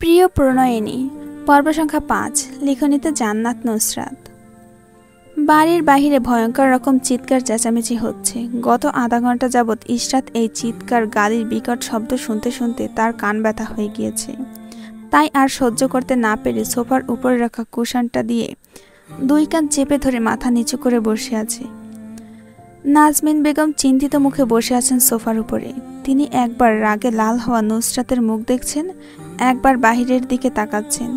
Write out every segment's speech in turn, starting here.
প্রিয় প্রণয়িনী পর্ব সংখ্যা ৫ লিখনিতে জান্নাত নুসরাত। বাড়ির বাহিরে ভয়ঙ্কর রকম চিৎকার চেঁচামেচি হচ্ছে। গত আধা ঘন্টা যাবৎ ইশরাত এই চিৎকার গালির বিকট শব্দ শুনতে শুনতে তার কান ব্যথা হয়ে গিয়েছে। তাই আর সহ্য করতে না পেরে সোফার উপরে রাখা কুশনটা দিয়ে দুই কান চেপে ধরে মাথা নিচু করে বসে আছে। নাজমিন বেগম চিন্তিত মুখে বসে আছেন সোফার উপরে। তিনি একবার রাগে লাল হওয়া নুসরাতের মুখ দেখছেন, একবার বাহিরের দিকে তাকাচ্ছেন।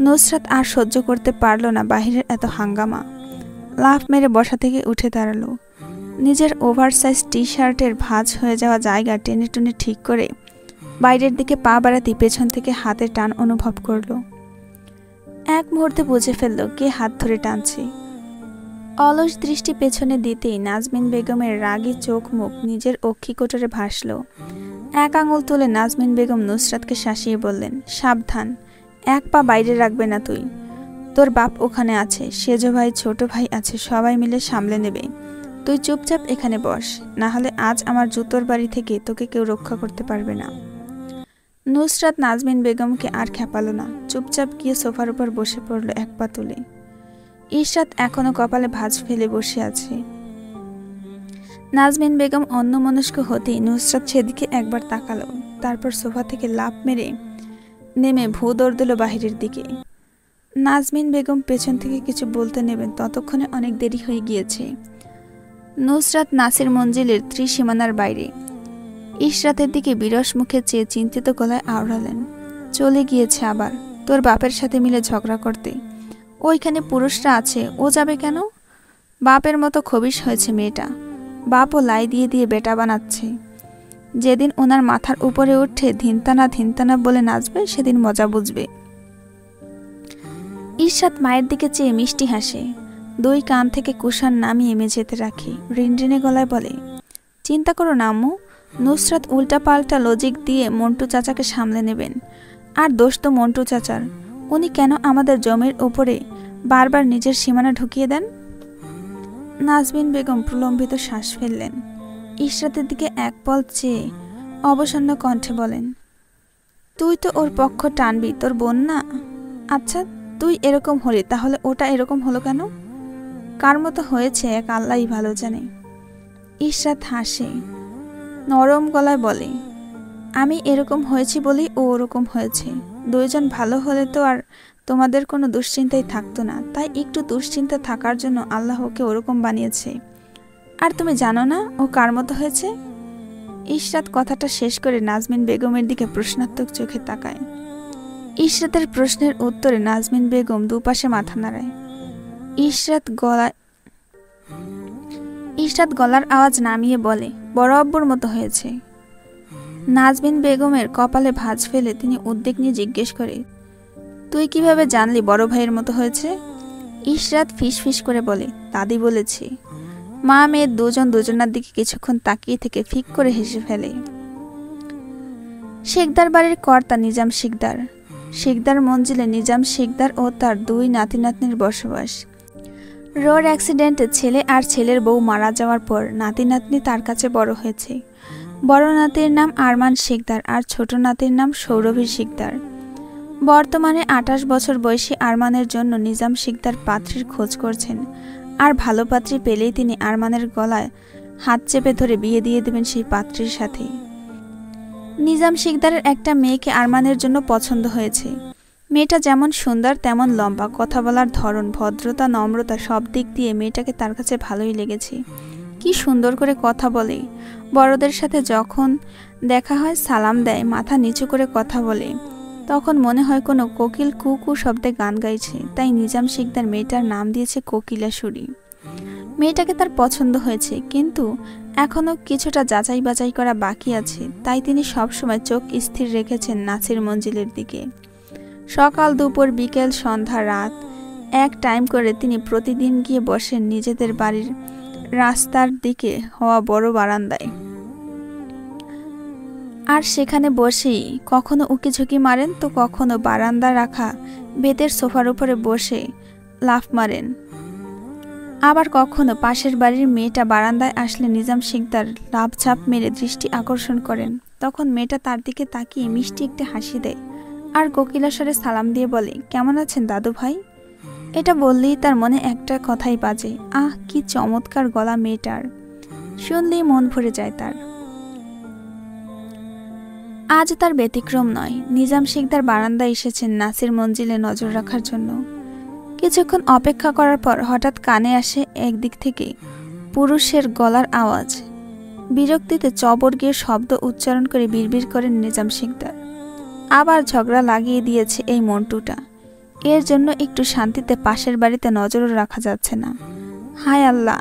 নুসরাত আর সহ্য করতে পারল না বাহিরের এত হাঙ্গামা। লাফ মেরে বসা থেকে উঠে দাঁড়ালো। নিজের ওভারসাইজ টি শার্টের ভাঁজ হয়ে যাওয়া জায়গা টেনে টুনে ঠিক করে বাইরের দিকে পা বাড়াতে পেছন থেকে হাতের টান অনুভব করলো। এক মুহূর্তে বুঝে ফেলল কে হাত ধরে টানছে। অলস দৃষ্টি পেছনে দিতেই নাজমিন বেগমের রাগী চোখ মুখ নিজের অক্ষিকোটরে ভাসল। এক আঙুল তুলে নাজমিন বেগম নুসরাতকে শাসিয়ে বললেন, সাবধান, এক পা বাইরে রাখবে না তুই। তোর বাপ ওখানে আছে, সেজ ভাই ছোট ভাই আছে, সবাই মিলে সামলে নেবে। তুই চুপচাপ এখানে বস, না হলে আজ আমার জুতোর বাড়ি থেকে তোকে কেউ রক্ষা করতে পারবে না। নুসরাত নাজমিন বেগমকে আর খেপালো না, চুপচাপ গিয়ে সোফার উপর বসে পড়ল এক পা তুলে। ইশরাত এখনো কপালে ভাঁজ ফেলে বসে আছে। নাজমিন বেগম অন্যমনস্ক হতেই নুসরাত সেদিকে একবার তাকালো, তারপর সোফা থেকে লাফ মেরে নেমে ভূ দৌড় দিল বাহিরের দিকে। নাজমিন বেগম পেছন থেকে কিছু বলতে নেবেন, ততক্ষণে অনেক দেরি হয়ে গিয়েছে। নুসরাত নাসির মঞ্জিলের ত্রিসীমানার বাইরে। ইশরাতের দিকে বিরস মুখে চেয়ে চিন্তিত গলায় আওড়ালেন, চলে গিয়েছে আবার তোর বাপের সাথে মিলে ঝগড়া করতে। ওইখানে পুরুষরা আছে, ও যাবে কেন? বাপের মতো খবিশ হয়েছে মেয়েটা। বাপও লাই দিয়ে দিয়ে বেটা বানাচ্ছে। যেদিন ওনার মাথার উপরে উঠে ধিনতানা ধিনতানা বলে নাচবে, সেদিন মজা বুঝবে। ইশরাত মায়ের দিকে চেয়ে মিষ্টি হাসে, দুই কান থেকে কুশান নামিয়ে মেঝেতে রাখে, রিনরিনে গলায় বলে, চিন্তা করো না আম্মু, নুসরাত উল্টা পাল্টা লজিক দিয়ে মন্টু চাচাকে সামলে নেবেন। আর দোষ তো মন্টু চাচার, উনি কেন আমাদের জমির ওপরে বারবার নিজের সীমানা ঢুকিয়ে দেন? নাজমিন বেগম প্রলম্বিত শ্বাস ফেললেন। ইশরাতের দিকে এক পল চেয়ে অবসন্ন কণ্ঠে বলেন, তুই তো ওর পক্ষ টানবি, তোর বোন না? আচ্ছা, তুই এরকম হলি, তাহলে ওটা এরকম হলো কেন? কার মতো হয়েছে এক আল্লাহই ভালো জানে। ইশরাত হাসে, নরম গলায় বলে, আমি এরকম হয়েছি বলেই ও ওরকম হয়েছে। দুইজন ভালো হলে তো আর তোমাদের কোনো দুশ্চিন্তাই থাকতো না, তাই একটু দুশ্চিন্তা থাকার জন্য আল্লাহ ওকে ওরকম বানিয়েছে। আর তুমি জানো না ও কার মতো হয়েছে? ইশরাত কথাটা শেষ করে নাজমিন বেগমের দিকে প্রশ্নাত্মক চোখে তাকায়। ইশরাতের প্রশ্নের উত্তরে নাজমিন বেগম দুপাশে মাথা নাড়ায়। ইশরাত গলার আওয়াজ নামিয়ে বলে, বড় আব্বুর মতো হয়েছে। নাজমিন বেগমের কপালে ভাঁজ ফেলে তিনি উদ্বেগ নিয়ে জিজ্ঞেস করে, তুই কিভাবে জানলি বড় ভাইয়ের মতো হয়েছে? ইশরাত ফিস ফিস করে বলে, দাদি বলেছে। মা মেয়ে দুজন দুজনার দিকে কিছুক্ষণ তাকিয়ে থেকে ফিক করে হেসে ফেলে। শেখদার বাড়ির কর্তা নিজাম শিকদার। শিকদার মঞ্জিলে নিজাম শিকদার ও তার দুই নাতি নাতনির বসবাস। রোড অ্যাক্সিডেন্টে ছেলে আর ছেলের বউ মারা যাওয়ার পর নাতি নাতনি তার কাছে বড় হয়েছে। বড় নাতির নাম আরমান শিকদার আর ছোট নাতির নাম সৌরভী শিকদার। বর্তমানে ২৮ বছর বয়সী আরমানের জন্য নিজাম শিকদার পাত্রীর খোঁজ করছেন। আর ভালো পাত্রী পেলেই তিনি আরমানের গলায় হাত চেপে ধরে বিয়ে দিয়ে দেবেন সেই পাত্রীর সাথে। নিজাম শিকদারের একটা মেয়েকে আরমানের জন্য পছন্দ হয়েছে। মেয়েটা যেমন সুন্দর তেমন লম্বা, কথা বলার ধরন, ভদ্রতা, নম্রতা, সব দিক দিয়ে মেয়েটাকে তার কাছে ভালোই লেগেছে। কি সুন্দর করে কথা বলে, বড়দের সাথে যখন দেখা হয় সালাম দেয়, মাথা নিচু করে কথা বলে, তখন মনে হয় কোনো কোকিল কুকু শব্দে গান গাইছে। তাই নিজাম শিকদার মেয়েটার নাম দিয়েছে কোকিলাসুরি। মেয়েটাকে তার পছন্দ হয়েছে, কিন্তু এখনও কিছুটা যাচাই বাছাই করা বাকি আছে। তাই তিনি সবসময় চোখ স্থির রেখেছেন নাসির মঞ্জিলের দিকে। সকাল দুপুর বিকেল সন্ধ্যা রাত এক টাইম করে তিনি প্রতিদিন গিয়ে বসেন নিজেদের বাড়ির রাস্তার দিকে হওয়া বড় বারান্দায়। আর সেখানে বসেই কখনো উকি ঝুঁকি মারেন, তো কখনো বারান্দা রাখা বেতের সোফার উপরে বসে লাফ মারেন। আবার কখনো পাশের বাড়ির মেয়েটা বারান্দায় আসলে নিজাম শিকদার লাফঝাপ মেরে দৃষ্টি আকর্ষণ করেন। তখন মেয়েটা তার দিকে তাকিয়ে মিষ্টি একটি হাসি দেয়, আর কোকিলাস্বরে সালাম দিয়ে বলে, কেমন আছেন দাদু ভাই? এটা বললেই তার মনে একটা কথাই বাজে, আহ কি চমৎকার গলা মেয়েটার, শুনলেই মন ভরে যায় তার। আজ তার ব্যতিক্রম নয়। নিজাম শিকদার বারান্দায় এসেছেন নাসির মঞ্জিলে নজর রাখার জন্য। কিছুক্ষণ অপেক্ষা করার পর হঠাৎ কানে আসে একদিক থেকে পুরুষের গলার আওয়াজ। বিরক্তিতে চবর্গীয় শব্দ উচ্চারণ করে বিড়বিড় করেন নিজাম শিকদার, আবার ঝগড়া লাগিয়ে দিয়েছে এই মন্টুটা। এর জন্য একটু শান্তিতে পাশের বাড়িতে নজরও রাখা যাচ্ছে না। হায় আল্লাহ,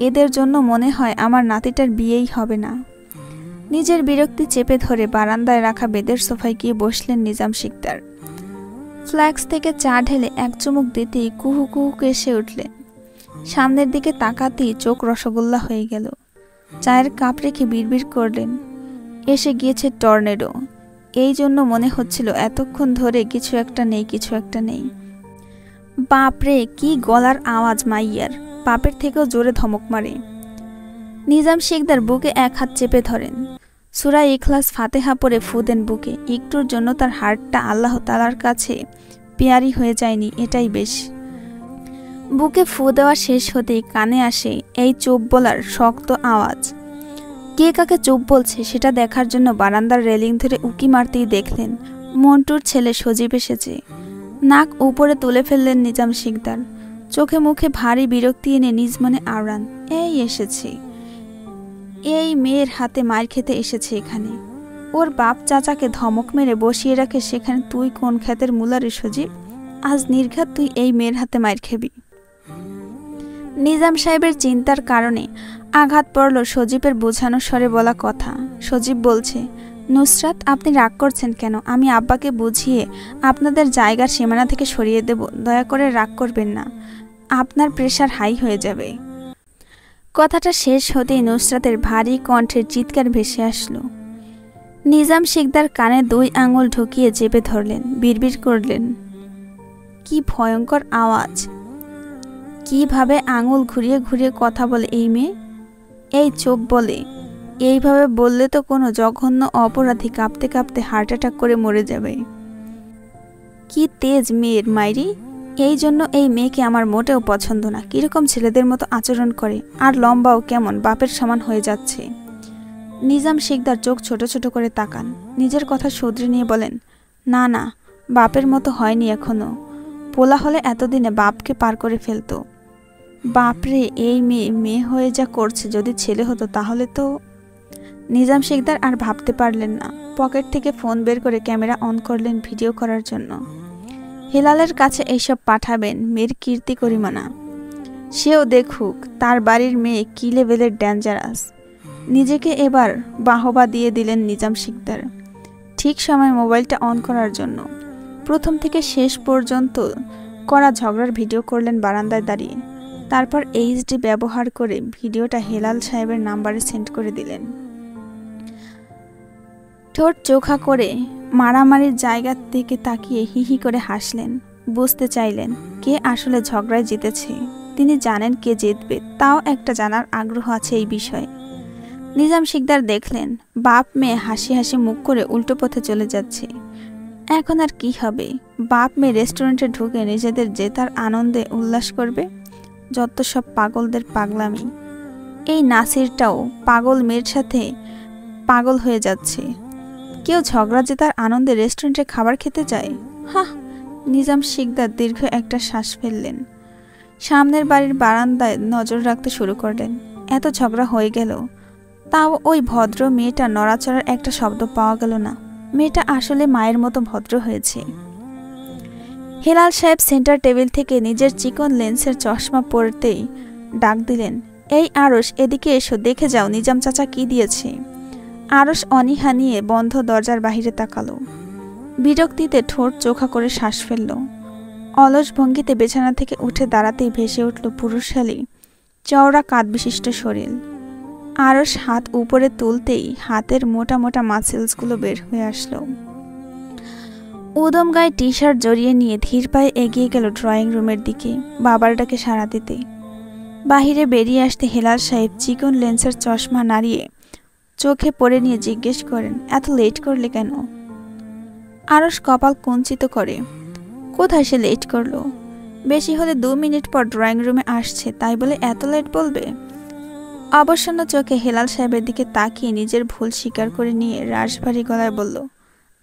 এদের জন্য মনে হয় আমার নাতিটার বিয়েই হবে না। নিজের বিরক্তি চেপে ধরে বারান্দায় রাখা বেদের সোফায় গিয়ে বসলেন নিজাম শিকদার। ফ্ল্যাক্স থেকে চা ঢেলে এক চুমুক দিতেই কুহু কুহু কেসে উঠলেন। সামনের দিকে তাকাতেই চোখ রসগোল্লা হয়ে গেল। চায়ের কাপ রেখে বিড়বিড় করলেন, এসে গিয়েছে টর্নেডো। এই জন্য মনে হচ্ছিল এতক্ষণ ধরে কিছু একটা নেই। বাপরে, কি গলার আওয়াজ মাইয়ার, বাপের থেকেও জোরে ধমক মারে। নিজাম শিকদার বুকে এক হাত চেপে ধরেন, সূরা ইখলাস ফাতেহা পড়ে ফু দেন বুকে। একটুর জন্য তার হার্টটা আল্লাহ তাআলার কাছে পেয়ারি হয়ে যায়নি, এটাই বেশ। বুকে ফু দেওয়া শেষ হতেই কানে আসে এই চুপ বলার শক্ত আওয়াজ। কে কাকে চুপ বলছে সেটা দেখার জন্য বারান্দার রেলিং ধরে উকি মারতেই দেখলেন মন্টুর ছেলে সজীব এসেছে। নাক উপরে তুলে ফেললেন নিজাম শিকদার, চোখে মুখে ভারী বিরক্তি এনে নিজ মনে আওড়ান, এই এসেছে, এই মেয়ের হাতে মার খেতে এসেছে এখানে। ওর বাপ চাচাকে ধমক মেরে বসিয়ে রাখে সেখানে তুই কোন খ্যাতের মুলারে সজীব? আজ নির্ঘাত তুই এই মেয়ের হাতে মার খেবি। নিজাম সাহেবের চিন্তার কারণে আঘাত পড়ল সজীবের বোঝানো স্বরে বলা কথা। সজীব বলছে, নুসরাত, আপনি রাগ করছেন কেন? আমি আব্বাকে বুঝিয়ে আপনাদের জায়গার সীমানা থেকে সরিয়ে দেব, দয়া করে রাগ করবেন না, আপনার প্রেশার হাই হয়ে যাবে। কথাটা শেষ হতেই নুসরাতের ভারী কণ্ঠের চিৎকার ভেসে আসলো। নিজাম শিকদার কানে 2 আঙুল ঢুকিয়ে চেপে ধরলেন, বিড়বিড় করলেন, কি ভয়ঙ্কর আওয়াজ! কিভাবে আঙুল ঘুরিয়ে ঘুরিয়ে কথা বলে এই মেয়ে! এই চোপ বলে, এইভাবে বললে তো কোনো জঘন্য অপরাধী কাঁপতে কাঁপতে হার্ট অ্যাটাক করে মরে যাবে। কি তেজ মেয়ের মাইরি! এই জন্য এই মেয়েকে আমার মোটেও পছন্দ না। কিরকম ছেলেদের মতো আচরণ করে, আর লম্বাও কেমন বাপের সমান হয়ে যাচ্ছে। নিজাম শিকদার চোখ ছোট ছোট করে তাকান, নিজের কথা শুধরে নিয়ে বলেন, না না, বাপের মতো হয়নি এখনো। পোলা হলে এতদিনে বাপকে পার করে ফেলতো। বাপরে, এই মেয়ে হয়ে যা করছে, যদি ছেলে হতো তাহলে তো। নিজাম শিকদার আর ভাবতে পারলেন না। পকেট থেকে ফোন বের করে ক্যামেরা অন করলেন ভিডিও করার জন্য। হেলালের কাছে এইসব পাঠাবেন মেয়ের কীর্তি করিমানা, সেও দেখুক তার বাড়ির মেয়ে কি লেভেলের ডেঞ্জারাস। নিজেকে এবার বাহবা দিয়ে দিলেন নিজাম শিকদার। ঠিক সময় মোবাইলটা অন করার জন্য প্রথম থেকে শেষ পর্যন্ত করা ঝগড়ার ভিডিও করলেন বারান্দায় দাঁড়িয়ে। তারপর এইচডি ব্যবহার করে ভিডিওটা হেলাল সাহেবের নাম্বারে সেন্ড করে দিলেন। ঠোঁট চোখা করে মারামারির জায়গার দিকে তাকিয়ে হিহি করে হাসলেন। বুঝতে চাইলেন কে আসলে ঝগড়ায় জিতেছে। তিনি জানেন কে জিতবে, তাও একটা জানার আগ্রহ আছে এই বিষয়ে। নিজাম শিকদার দেখলেন বাপ মেয়ে হাসি হাসি মুখ করে উল্টো পথে চলে যাচ্ছে। এখন আর কি হবে? বাপ মেয়ে রেস্টুরেন্টে ঢুকে নিজেদের জেতার আনন্দে উল্লাস করবে। যত সব পাগলদের পাগলামি। এই নাসিরটাও পাগল মেয়ের সাথে পাগল হয়ে যাচ্ছে। কেউ ঝগড়া জেতার আনন্দে রেস্টুরেন্টে খাবার খেতে যায়? হাহ! নিজাম শিকদার দীর্ঘ একটা শ্বাস ফেললেন। সামনের বাড়ির বারান্দায় নজর রাখতে শুরু করলেন। এত ঝগড়া হয়ে গেল, তাও ওই ভদ্র মেয়েটা নড়াচড়ার একটা শব্দ পাওয়া গেল না। মেয়েটা আসলে মায়ের মতো ভদ্র হয়েছে। হেলাল সাহেব সেন্টার টেবিল থেকে নিজের চিকন লেন্সের চশমা পরতেই ডাক দিলেন, এই আরশ, এদিকে এসো, দেখে যাও নিজাম চাচা কি দিয়েছে। আরশ অনীহা নিয়ে বন্ধ দরজার বাহিরে তাকালো। বিরক্তিতে ঠোঁট চোখা করে শ্বাস ফেলল। অলস ভঙ্গিতে বিছানা থেকে উঠে দাঁড়াতেই ভেসে উঠল পুরুষশালী চওড়া কাঁধ বিশিষ্ট শরীর। আরশ হাত উপরে তুলতেই হাতের মোটা মোটা মাসেলসগুলো বের হয়ে আসলো। উদম গায়ে টি শার্ট জড়িয়ে নিয়ে ধীর পায়ে এগিয়ে গেল ড্রয়িং রুমের দিকে বাবার ডাকে সাড়া দিতে। বাহিরে বেরিয়ে আসতে হেলাল সাহেব চিকন লেন্সের চশমা নাড়িয়ে চোখে পড়ে নিয়ে জিজ্ঞেস করেন, এত লেট করলে কেন? আরশ কপাল কুঞ্চিত করে। কোথায় সে লেট করলো? বেশি হলে 2 মিনিট পর ড্রয়িং রুমে আসছে, তাই বলে এত লেট বলবে? অবসন্ন চোখে হেলাল সাহেবের দিকে তাকিয়ে নিজের ভুল স্বীকার করে নিয়ে রাশভারী গলায় বলল,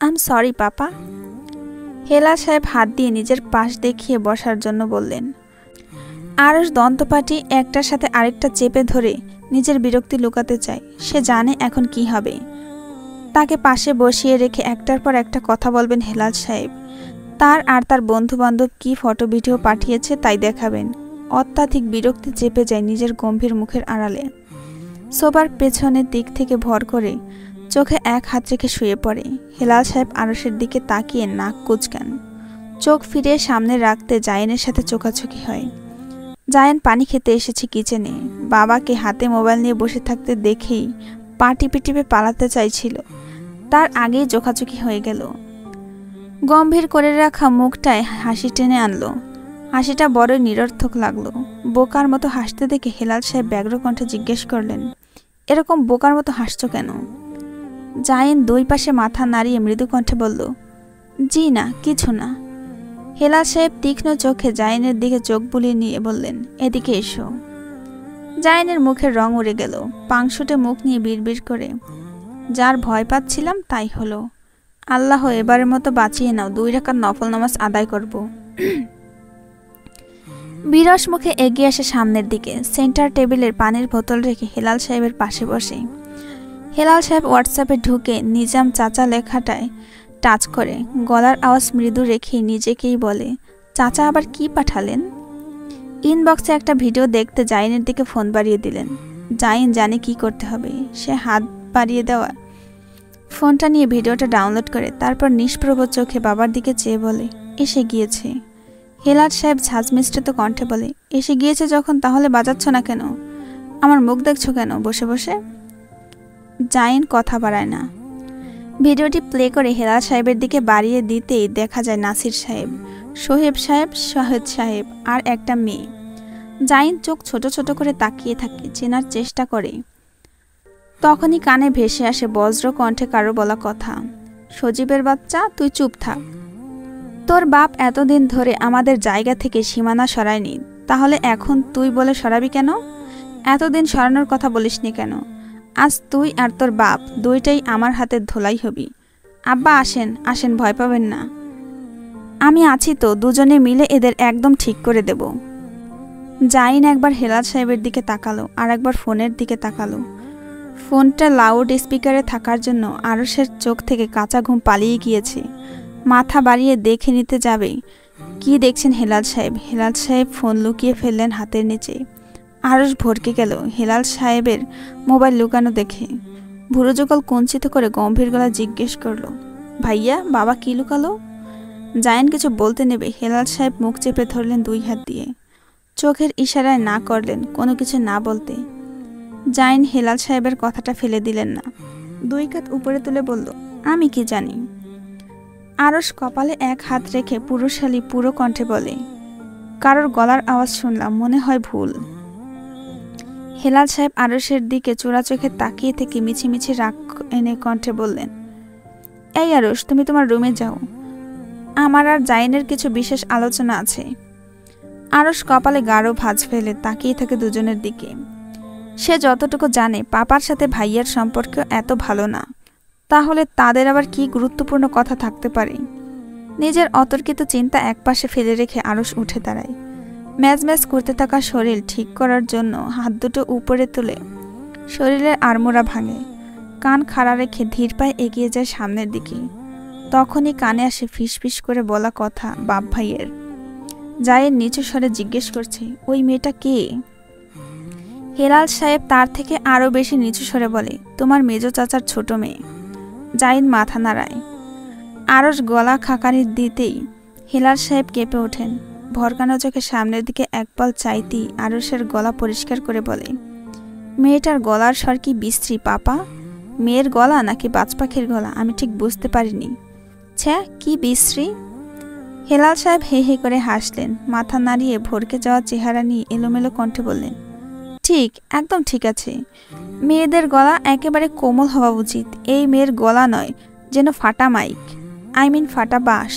আই এম সরি পাপা। হেলাল সাহেব হাত দিয়ে নিজের পাশ দেখিয়ে বসার জন্য বললেন। আরশ দন্তপাটি একটার সাথে আরেকটা চেপে ধরে নিজের বিরক্তি লুকাতে চায়। সে জানে এখন কি হবে। তাকে পাশে বসিয়ে রেখে একটার পর একটা কথা বলবেন হেলাল সাহেব। তার আর তার বন্ধু বান্ধব কি ফটো ভিডিও পাঠিয়েছে তাই দেখাবেন। অত্যাধিক বিরক্তি চেপে যায় নিজের গম্ভীর মুখের আড়ালে। সোফার পেছনের দিক থেকে ভর করে চোখে এক হাত রেখে শুয়ে পড়ে। হেলাল সাহেব আরশের দিকে তাকিয়ে নাক কুঁচকান। চোখ ফিরিয়ে সামনে রাখতে জায়েনের সাথে চোখাচোখি হয়। জায়েন পানি খেতে এসেছে কিচেনে। বাবাকে হাতে মোবাইল নিয়ে বসে থাকতে দেখেই পা টিপে টিপে পালাতে চাইছিল, তার আগেই চোখাচোখি হয়ে গেল। গম্ভীর করে রাখা মুখটায় হাসি টেনে আনলো। হাসিটা বড় নিরর্থক লাগলো। বোকার মতো হাসতে দেখে হেলাল সাহেব ব্যগ্র কণ্ঠে জিজ্ঞেস করলেন, এরকম বোকার মতো হাসছো কেন? জায়েন দুই পাশে মাথা নাড়িয়ে মৃদু কণ্ঠে বলল, জি না, কিছু না। হেলাল সাহেব তীক্ষ্ণ চোখে জায়েনের দিকে চোখ বুলিয়ে নিয়ে বললেন, এদিকে এসো। জায়েনের মুখের রং উড়ে গেল। পাংশুটে মুখ নিয়ে বিড়বিড় করে, যার ভয় পাচ্ছিলাম তাই হলো। আল্লাহ এবারের মতো বাঁচিয়ে নাও, 2 রাকাত নফল নামাজ আদায় করব। বিরস মুখে এগিয়ে আসে সামনের দিকে। সেন্টার টেবিলের পানির বোতল রেখে হেলাল সাহেবের পাশে বসে। হেলাল সাহেব হোয়াটসঅ্যাপে ঢুকে নিজাম চাচা লেখাটায় টাচ করে গলার আওয়াজ মৃদু রেখে নিজেকেই বলে, চাচা আবার কি পাঠালেন? ইনবক্সে একটা ভিডিও দেখতে জায়েনের দিকে ফোন বাড়িয়ে দিলেন। জায়েন জানে কি করতে হবে। সে হাত বাড়িয়ে দেওয়া ফোনটা নিয়ে ভিডিওটা ডাউনলোড করে তারপর নিষ্প্রভ চোখে বাবার দিকে চেয়ে বলে, এসে গিয়েছে। হেলাল সাহেব ঝাঁজ মিশ্রিত কণ্ঠে বলে, এসে গিয়েছে যখন তাহলে বাজাচ্ছ না কেন? আমার মুখ দেখছো কেন বসে বসে? জায়েন কথা বাড়ায় না। ভিডিওটি প্লে করে হেলাল সাহেবের দিকে বাড়িয়ে দিতেই দেখা যায় নাসির সাহেব, সোহেব সাহেব, শাহেদ সাহেব আর একটা মেয়ে। জায়েন চোখ ছোট ছোট করে তাকিয়ে থাকে, চেনার চেষ্টা করে। তখনই কানে ভেসে আসে বজ্র কণ্ঠে কারো বলা কথা, সজীবের বাচ্চা, তুই চুপ থাক। তোর বাপ এতদিন ধরে আমাদের জায়গা থেকে সীমানা সরায়নি, তাহলে এখন তুই বলে সরাবি কেন? এতদিন সরানোর কথা বলিসনি কেন? আজ তুই আর তোর বাপ দুইটাই আমার হাতের ধোলাই হবি। আব্বা আসেন, আসেন, ভয় পাবেন না। আমি আছি তো, দুজনে মিলে এদের একদম ঠিক করে দেব। জায়েন একবার হেলাল সাহেবের দিকে তাকালো, আর একবার ফোনের দিকে তাকালো। ফোনটা লাউড স্পিকারে থাকার জন্য আরশের চোখ থেকে কাঁচা ঘুম পালিয়ে গিয়েছে। মাথা বাড়িয়ে দেখে নিতে যাবে, কি দেখছেন হেলাল সাহেব? হেলাল সাহেব ফোন লুকিয়ে ফেললেন হাতের নিচে। আরশ ভরকে গেল হেলাল সাহেবের মোবাইল লুকানো দেখে। ভুরুযুগল কুঞ্চিত করে গম্ভীর গলা জিজ্ঞেস করলো, ভাইয়া, বাবা কি লুকালো? জায়েন কিছু বলতে নেবে হেলাল সাহেব মুখ চেপে ধরলেন 2 হাত দিয়ে। চোখের ইশারায় না করলেন কোনো কিছু না বলতে। জায়েন হেলাল সাহেবের কথাটা ফেলে দিলেন না। 2 কাঁধ উপরে তুলে বলল, আমি কি জানি। আরশ কপালে এক হাত রেখে পুরুষালী পুরো কণ্ঠে বলে, কারোর গলার আওয়াজ শুনলাম, মনে হয় ভুল। হেলাল সাহেব আরশের দিকে চোরা চোখে তাকিয়ে থেকে মিছিমিছি রাগ এনে কণ্ঠে বললেন, এই আরশ, তুমি তোমার রুমে যাও, আমার আর জায়েনের কিছু বিশেষ আলোচনা আছে। আরশ কপালে গাঢ় ভাঁজ ফেলে তাকিয়ে থাকে দুজনের দিকে। সে যতটুকু জানে পাপার সাথে ভাইয়ার সম্পর্ক এত ভালো না, তাহলে তাদের আবার কি গুরুত্বপূর্ণ কথা থাকতে পারে? নিজের অতর্কিত চিন্তা একপাশে ফেলে রেখে আরশ উঠে দাঁড়ায়। ম্যাজ ম্যাজ করতে থাকা শরীর ঠিক করার জন্য হাত দুটো উপরে তুলে শরীরের আড়মোড়া ভাঙে। কান খাড়া রেখে ধীর পায়ে এগিয়ে যায় সামনের দিকে। তখনই কানে আসে ফিসফিস করে বলা কথা বাপ ভাইয়ের। জায়েন নিচু স্বরে জিজ্ঞেস করছে, ওই মেয়েটা কে? হেলাল সাহেব তার থেকে আরও বেশি নিচু স্বরে বলে, তোমার মেজো চাচার ছোট মেয়ে। জায়েন মাথা নাড়ায়। আরশ গলা খাকারি দিতেই হেলাল সাহেব কেঁপে ওঠেন। ভরকানো চোখে সামনের দিকে একপাল চাইতেই আরশের গলা পরিষ্কার করে বলে, মেয়েটার গলার স্বর কি বিশ্রী পাপা? মেয়ের গলা নাকি বাজ পাখির গলা আমি ঠিক বুঝতে পারিনি। ছ্যা, কি বিশ্রী! হেলাল সাহেব হে হে করে হাসলেন। মাথা নাড়িয়ে ভরকে যাওয়া চেহারা নিয়ে এলোমেলো কণ্ঠে বললেন, ঠিক, একদম ঠিক আছে। মেয়েদের গলা একেবারে কোমল হওয়া উচিত। এই মেয়ের গলা নয়, যেন ফাটা মাইক। আই মিন ফাটা বাঁশ।